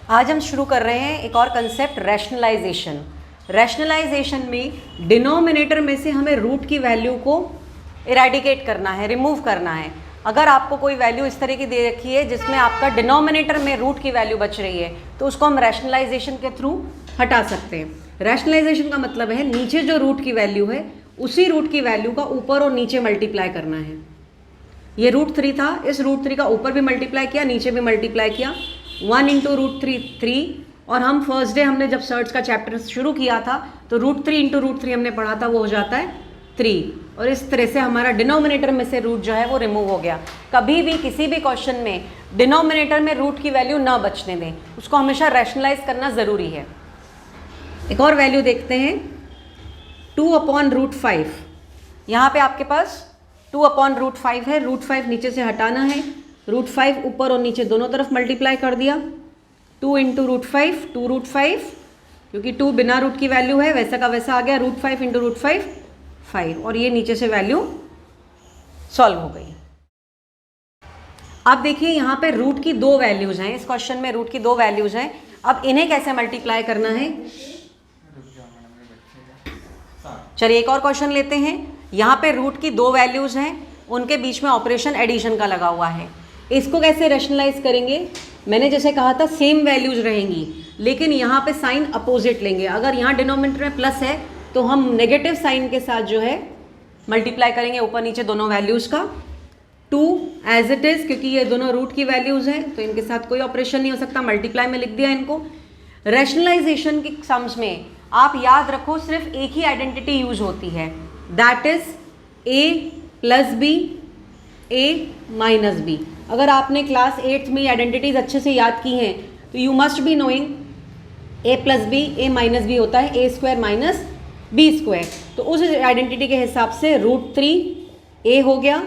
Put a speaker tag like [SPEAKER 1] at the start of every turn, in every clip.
[SPEAKER 1] आज हम शुरू कर रहे हैं एक और कंसेप्ट, रैशनलाइजेशन। रैशनलाइजेशन में डिनोमिनेटर में से हमें रूट की वैल्यू को इरेडिकेट करना है, रिमूव करना है। अगर आपको कोई वैल्यू इस तरह की दे रखी है जिसमें आपका डिनोमिनेटर में रूट की वैल्यू बच रही है, तो उसको हम रैशनलाइजेशन के थ्रू हटा सकते हैं। रैशनलाइजेशन का मतलब है नीचे जो रूट की वैल्यू है उसी रूट की वैल्यू का ऊपर और नीचे मल्टीप्लाई करना है। ये रूट 3 था, इस रूट 3 का ऊपर भी मल्टीप्लाई किया, नीचे भी मल्टीप्लाई किया। 1 इंटू रूट 3 और हम फर्स्ट डे हमने जब सर्च का चैप्टर शुरू किया था तो रूट 3 इंटू रूट 3 हमने पढ़ा था, वो हो जाता है 3। और इस तरह से हमारा डिनोमिनेटर में से रूट जो है वो रिमूव हो गया। कभी भी किसी भी क्वेश्चन में डिनोमिनेटर में रूट की वैल्यू ना बचने दें, उसको हमेशा रैशनलाइज करना ज़रूरी है। एक और वैल्यू देखते हैं, 2/√5। यहाँ पे आपके पास 2/√5 है। रूट 5 नीचे से हटाना है, रूट 5 ऊपर और नीचे दोनों तरफ मल्टीप्लाई कर दिया। 2 इंटू रूट 5, 2√5, क्योंकि 2 बिना रूट की वैल्यू है, वैसा का वैसा आ गया। रूट 5 इंटू रूट 5, 5, और ये नीचे से वैल्यू सॉल्व हो गई। अब देखिए यहाँ पे रूट की 2 वैल्यूज हैं, इस क्वेश्चन में रूट की 2 वैल्यूज हैं। अब इन्हें कैसे मल्टीप्लाई करना है, चलिए एक और क्वेश्चन लेते हैं। यहाँ पे रूट की 2 वैल्यूज हैं, उनके बीच में ऑपरेशन एडिशन का लगा हुआ है। इसको कैसे रैशनलाइज करेंगे, मैंने जैसे कहा था सेम वैल्यूज रहेंगी, लेकिन यहाँ पे साइन अपोजिट लेंगे। अगर यहाँ डिनोमिनेटर में प्लस है तो हम नेगेटिव साइन के साथ जो है मल्टीप्लाई करेंगे ऊपर नीचे दोनों वैल्यूज़ का। 2 एज इट इज़, क्योंकि ये दोनों रूट की वैल्यूज़ हैं तो इनके साथ कोई ऑपरेशन नहीं हो सकता, मल्टीप्लाई में लिख दिया इनको। रैशनलाइजेशन के सम्स में आप याद रखो सिर्फ एक ही आइडेंटिटी यूज होती है, that is a plus b, a minus b. अगर आपने क्लास 8th में आइडेंटिटीज अच्छे से याद की हैं तो you must be knowing a plus b, a minus b होता है a square minus b square. तो उस आइडेंटिटी के हिसाब से रूट 3 a हो गया,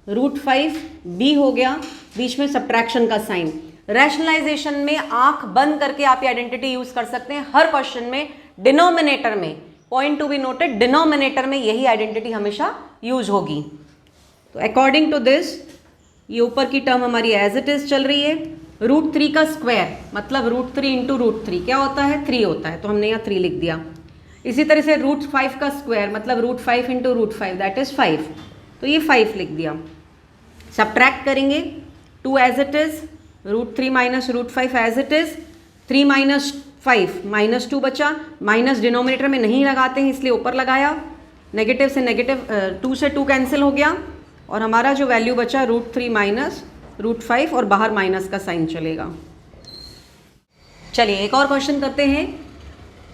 [SPEAKER 1] रूट 5 b हो गया, बीच में सब्ट्रैक्शन का साइन। रैशनलाइजेशन में आंख बंद करके आप ये आइडेंटिटी यूज कर सकते हैं हर क्वेश्चन में। डिनोमिनेटर में, point to be noted, denominator में यही आइडेंटिटी हमेशा यूज होगी। तो अकॉर्डिंग टू दिस ये ऊपर की टर्म हमारी एज इट इज चल रही है। रूट 3 का स्क्वायर मतलब रूट 3 इंटू रूट 3 क्या होता है, 3 होता है, तो हमने यहाँ 3 लिख दिया। इसी तरह से रूट 5 का स्क्वायर मतलब root 5 into root 5 that is 5, तो ये 5 लिख दिया। सब्ट्रैक्ट करेंगे, 2 as it is, root 3 minus root 5 as it is, 3 minus 5 minus 2 बचा, माइनस डिनोमिनेटर में नहीं लगाते हैं इसलिए ऊपर लगाया। नेगेटिव से नेगेटिव, 2 से 2 कैंसिल हो गया और हमारा जो वैल्यू बचा रूट 3 माइनस रूट 5 और बाहर माइनस का साइन चलेगा। चलिए एक और क्वेश्चन करते हैं।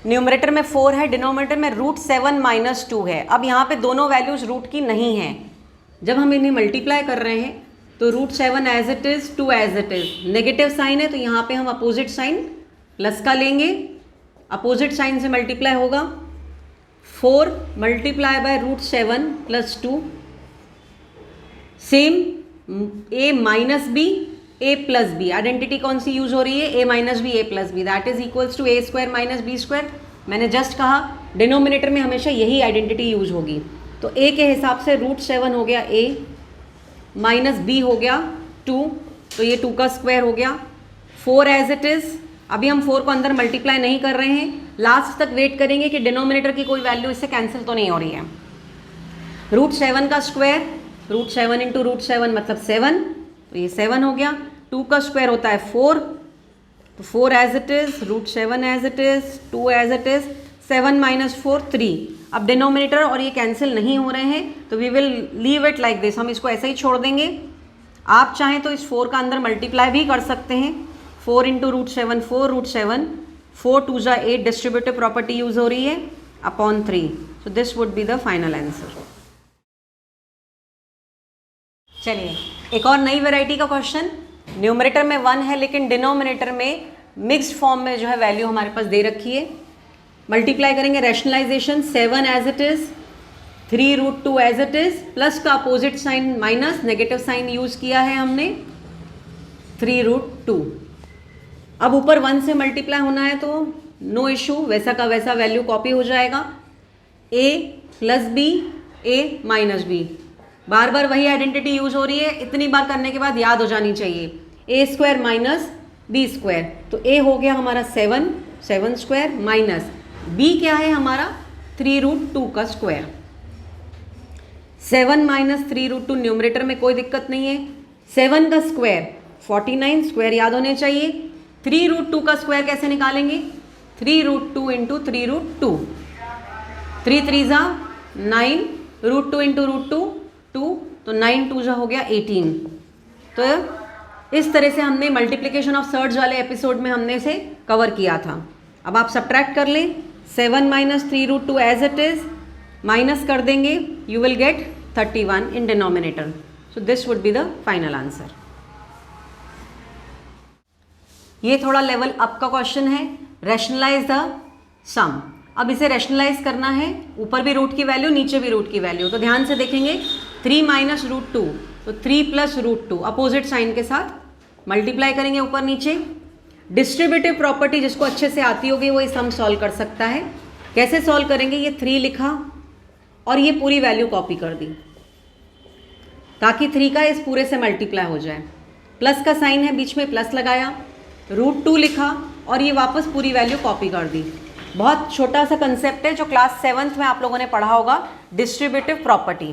[SPEAKER 1] न्यूमरेटर में 4 है, डिनोमिनेटर में रूट 7 माइनस 2 है। अब यहाँ पे दोनों वैल्यूज रूट की नहीं है, जब हम इन्हें मल्टीप्लाई कर रहे हैं तो root 7 as it is, 2 as it is, negative sign है तो यहाँ पे हम अपोजिट साइन प्लस का लेंगे, अपोजिट साइन से मल्टीप्लाई होगा। 4 multiply by root 7 plus 2, same a minus b, a plus b. Identity कौन सी यूज हो रही है, a minus b, a plus b, that is equals to a square minus b square. मैंने just कहा denominator में हमेशा यही आइडेंटिटी यूज होगी। तो a के हिसाब से रूट 7 हो गया a, माइनस b हो गया 2, तो ये 2 का स्क्वायर हो गया। 4 एज इट इज, अभी हम 4 को अंदर मल्टीप्लाई नहीं कर रहे हैं, लास्ट तक वेट करेंगे कि डिनोमिनेटर की कोई वैल्यू इससे कैंसिल तो नहीं हो रही है। रूट 7 का स्क्वायर, रूट 7 इंटू रूट 7 मतलब 7, तो ये 7 हो गया। 2 का स्क्वायर होता है 4, तो 4 as it is, root 7 as it is, 2 as it is, 7 minus 4 3। अब डिनोमिनेटर और ये कैंसिल नहीं हो रहे हैं तो we will leave it like this, हम इसको ऐसे ही छोड़ देंगे। आप चाहें तो इस 4 का अंदर मल्टीप्लाई भी कर सकते हैं। 4 इंटू रूट 7 4 रूट 7, 4 2 जा 8, डिस्ट्रीब्यूटिव प्रॉपर्टी यूज हो रही है, upon 3। So this would be the final answer. चलिए एक और नई वैरायटी का क्वेश्चन। न्यूमरेटर में 1 है लेकिन डिनोमिनेटर में मिक्स्ड फॉर्म में जो है वैल्यू हमारे पास दे रखी है। मल्टीप्लाई करेंगे, rationalisation 7 as it is, 3 root 2 as it is, plus का opposite sign minus, negative sign use किया है हमने, 3 रूट 2। अब ऊपर 1 से मल्टीप्लाई होना है तो नो इशू, वैसा का वैसा वैल्यू कॉपी हो जाएगा। a plus b, a minus b, बार बार वही आइडेंटिटी यूज हो रही है, इतनी बार करने के बाद याद हो जानी चाहिए। ए स्क्वायर माइनस बी स्क्वायर। तो ए हो गया हमारा 7, 7 स्क्वायर माइनस बी क्या है हमारा 3√2 का स्क्वायर। 7 माइनस 3√2 न्यूमरेटर में कोई दिक्कत नहीं है। 7 का स्क्वायर 49 स्क्वायर याद होने चाहिए। 3√2 का स्क्वायर कैसे निकालेंगे 3√2 इंटू 3√2, 3 3 जा 9, √2 इंटू √2 2, तो 9 2 जा हो गया 18। तो इस तरह से हमने मल्टीप्लिकेशन ऑफ सर्ड्स वाले एपिसोड में हमने इसे कवर किया था। अब आप सब्ट्रैक्ट कर लें 7 minus 3√2 as it is, minus कर देंगे, you will get 31 in denominator. So this would be the final answer. ये थोड़ा लेवल अप का क्वेश्चन है। Rationalise the sum. अब इसे रैशनलाइज करना है, ऊपर भी रूट की वैल्यू नीचे भी रूट की वैल्यू। तो ध्यान से देखेंगे 3 माइनस √2 तो 3 प्लस √2 अपोजिट साइन के साथ मल्टीप्लाई करेंगे ऊपर नीचे। डिस्ट्रीब्यूटिव प्रॉपर्टी जिसको अच्छे से आती होगी वो सम सॉल्व कर सकता है। कैसे सॉल्व करेंगे, ये 3 लिखा और ये पूरी वैल्यू कॉपी कर दी ताकि 3 का इस पूरे से मल्टीप्लाई हो जाए। प्लस का साइन है, बीच में प्लस लगाया, √2 लिखा और ये वापस पूरी वैल्यू कॉपी कर दी। बहुत छोटा सा कंसेप्ट है जो क्लास 7th में आप लोगों ने पढ़ा होगा, डिस्ट्रीब्यूटिव प्रॉपर्टी।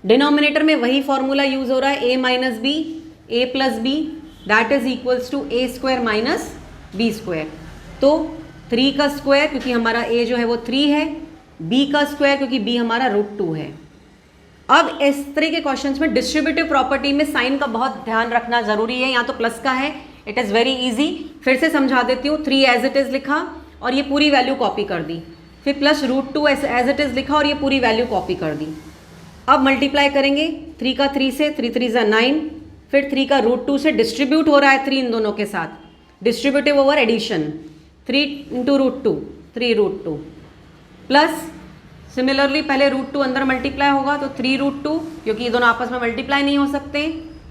[SPEAKER 1] डिनोमिनेटर में वही फॉर्मूला यूज हो रहा है, a minus b a plus b that is equals to a square minus b square. तो 3 का स्क्वायर क्योंकि हमारा a जो है वो 3 है, b का स्क्वायर क्योंकि b हमारा √2 है। अब इस तरह के क्वेश्चंस में डिस्ट्रीब्यूटिव प्रॉपर्टी में साइन का बहुत ध्यान रखना जरूरी है। यहाँ तो प्लस का है, इट इज़ वेरी इजी। फिर से समझा देती हूँ, 3 एज इट इज़ लिखा और ये पूरी वैल्यू कॉपी कर दी, फिर प्लस √2 एज इट इज़ लिखा और ये पूरी वैल्यू कॉपी कर दी। अब मल्टीप्लाई करेंगे 3 का 3 से, 3 3 जा 9, फिर 3 का √2 से डिस्ट्रीब्यूट हो रहा है 3 इन दोनों के साथ, distributive over addition, 3 into √2 3√2 plus similarly पहले √2 अंदर मल्टीप्लाई होगा तो 3√2 क्योंकि ये दोनों आपस में मल्टीप्लाई नहीं हो सकते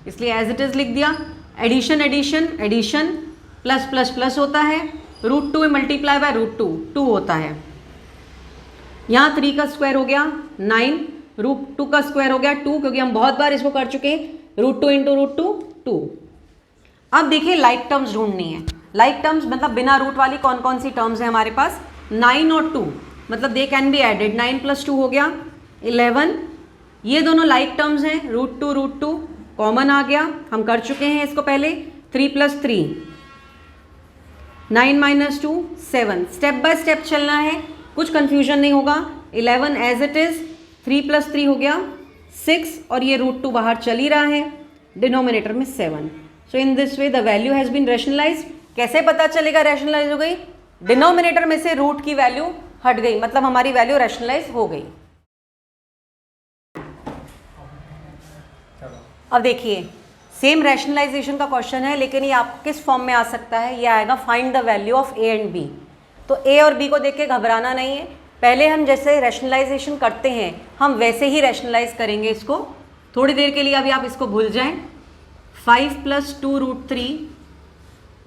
[SPEAKER 1] इसलिए एज इट इज़ लिख दिया। Addition addition addition plus plus plus होता है, √2 में मल्टीप्लाई बाय √2 2 होता है। यहाँ 3 का स्क्वायर हो गया 9, √2 का स्क्वायर हो गया 2 क्योंकि हम बहुत बार इसको कर चुके हैं, √2 इंटू √2 2। अब देखिए लाइक टर्म्स ढूंढनी है। लाइक टर्म्स मतलब बिना रूट वाली कौन कौन सी टर्म्स है हमारे पास, 9 और 2 मतलब they can be added, 9 plus 2 हो गया 11। ये दोनों लाइक टर्म्स हैं, √2 कॉमन आ गया, हम कर चुके हैं इसको पहले। 3 plus 3 9 minus 2 7। Step by step चलना है, कुछ कंफ्यूजन नहीं होगा। 11 एज इट इज, 3 प्लस 3 हो गया 6 और ये √2 बाहर चल ही रहा है, डिनोमिनेटर में 7। So in this way the value has been rationalised. कैसे पता चलेगा रैशनलाइज हो गई, डिनोमिनेटर में से रूट की वैल्यू हट गई, मतलब हमारी वैल्यू रैशनलाइज हो गई। अब देखिए सेम रैशनलाइजेशन का क्वेश्चन है लेकिन ये आपको किस फॉर्म में आ सकता है, ये आएगा find the value of a and b। तो a और b को देख के घबराना नहीं है, पहले हम जैसे रैशनलाइजेशन करते हैं हम वैसे ही रैशनलाइज करेंगे इसको। थोड़ी देर के लिए अभी आप इसको भूल जाएं। 5 प्लस 2√3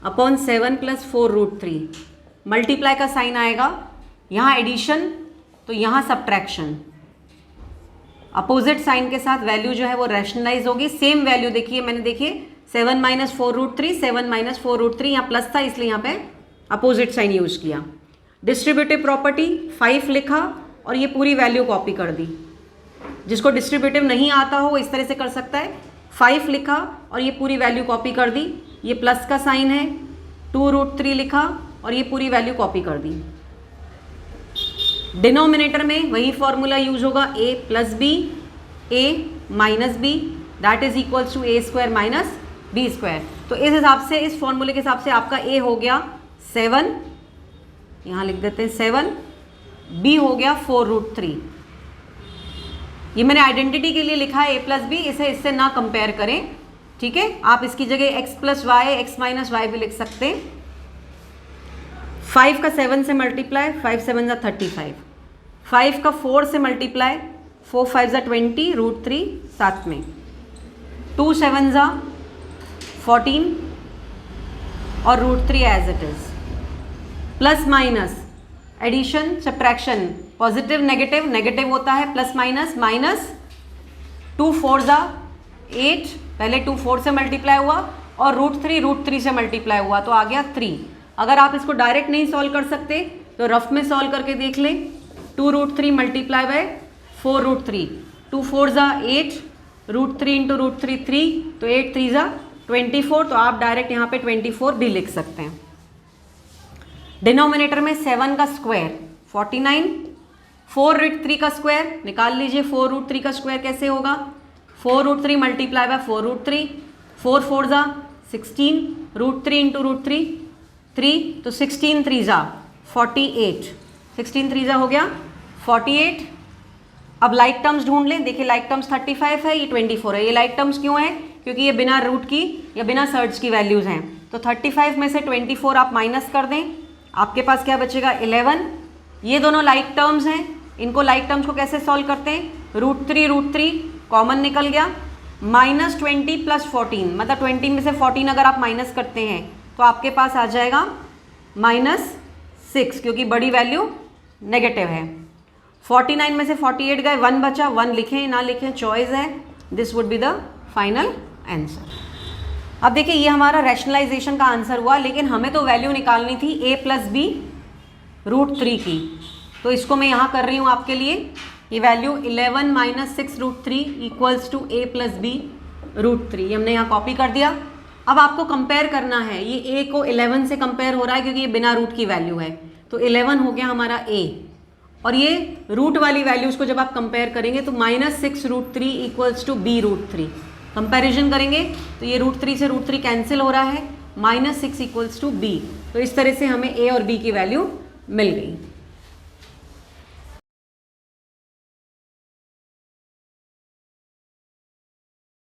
[SPEAKER 1] अपॉन 7 प्लस 4√3, मल्टीप्लाई का साइन आएगा, यहाँ एडिशन तो यहाँ सब्ट्रैक्शन, अपोजिट साइन के साथ वैल्यू जो है वो रैशनलाइज होगी। सेम वैल्यू देखिए, मैंने देखिए 7 माइनस 4√3 7 माइनस 4√3, यहाँ प्लस था इसलिए यहाँ पे अपोजिट साइन यूज किया। डिस्ट्रीब्यूटिव प्रॉपर्टी 5 लिखा और ये पूरी वैल्यू कॉपी कर दी। जिसको डिस्ट्रीब्यूटिव नहीं आता हो वो इस तरह से कर सकता है, 5 लिखा और ये पूरी वैल्यू कॉपी कर दी, ये प्लस का साइन है, 2√3 लिखा और ये पूरी वैल्यू कॉपी कर दी। डिनोमिनेटर में वही फॉर्मूला यूज होगा, a plus b a minus b that is equals to a square minus b square. तो इस हिसाब से, इस फॉर्मूले के हिसाब से आपका a हो गया 7, यहाँ लिख देते हैं 7, b हो गया 4√3। ये मैंने आइडेंटिटी के लिए लिखा है a प्लस बी, इसे इससे ना कंपेयर करें, ठीक है। आप इसकी जगह x plus y x minus y भी लिख सकते हैं। 5 का 7 से मल्टीप्लाई, 5 7 जा 35, 5 का 4 से मल्टीप्लाई, 4 5 जा 20, √3 साथ में, 2 7 जा 14 और √3 as it is, plus minus addition subtraction, positive negative, negative होता है प्लस माइनस, माइनस 2 4 जा 8, पहले 2 4 से मल्टीप्लाई हुआ और रूट थ्री से मल्टीप्लाई हुआ तो आ गया 3। अगर आप इसको डायरेक्ट नहीं सॉल्व कर सकते तो रफ में सॉल्व करके देख लें। 2√3 मल्टीप्लाई बाय 4√3, 2 4 ज़ा 8, √3 इंटू √3 3, तो 8 3 ज़ा 24, तो आप डायरेक्ट यहाँ पे 24 भी लिख सकते हैं। डिनोमिनेटर में 7 का स्क्वायर 49, 4√3 का स्क्वायर निकाल लीजिए। 4√3 का स्क्वायर कैसे होगा? 4√3 मल्टीप्लाई बाय 4√3, 4 4 ज़ा 16, √3 इंटू √3 3, तो 16 3 ज़ा 48, 16 3 ज़ा हो गया 48। अब लाइक टर्म्स ढूंढ लें। देखिए लाइक टर्म्स 35 है, ये 24 है। ये लाइक टर्म्स क्यों है? क्योंकि ये बिना रूट की या बिना सर्च की वैल्यूज़ हैं। तो 35 में से 24 आप माइनस कर दें, आपके पास क्या बचेगा? 11। ये दोनों लाइक टर्म्स हैं, इनको लाइक टर्म्स को कैसे सॉल्व करते हैं? √3 कॉमन निकल गया, -20 प्लस 14, मतलब 20 में से 14 अगर आप माइनस करते हैं तो आपके पास आ जाएगा -6, क्योंकि बड़ी वैल्यू नेगेटिव है। 49 में से 48 गए, 1 बचा, 1 लिखें ना लिखें चॉइस है। This would be the final answer. अब देखिए ये हमारा रैशनलाइजेशन का आंसर हुआ, लेकिन हमें तो वैल्यू निकालनी थी a प्लस बी √3 की। तो इसको मैं यहाँ कर रही हूँ आपके लिए। ये value 11 - 6 √3 equals to a plus b √3, ये हमने यहाँ कॉपी कर दिया। अब आपको कंपेयर करना है, ये a को 11 से कंपेयर हो रहा है क्योंकि ये बिना रूट की वैल्यू है, तो 11 हो गया हमारा a। और ये रूट वाली वैल्यूज़ को जब आप कंपेयर करेंगे तो -6 √3 इक्वल्स टू b √3। कंपैरिजन करेंगे तो ये √3 से √3 कैंसिल हो रहा है, -6 इक्वल्स टू b। तो इस तरह से हमें a और b की वैल्यू मिल गई।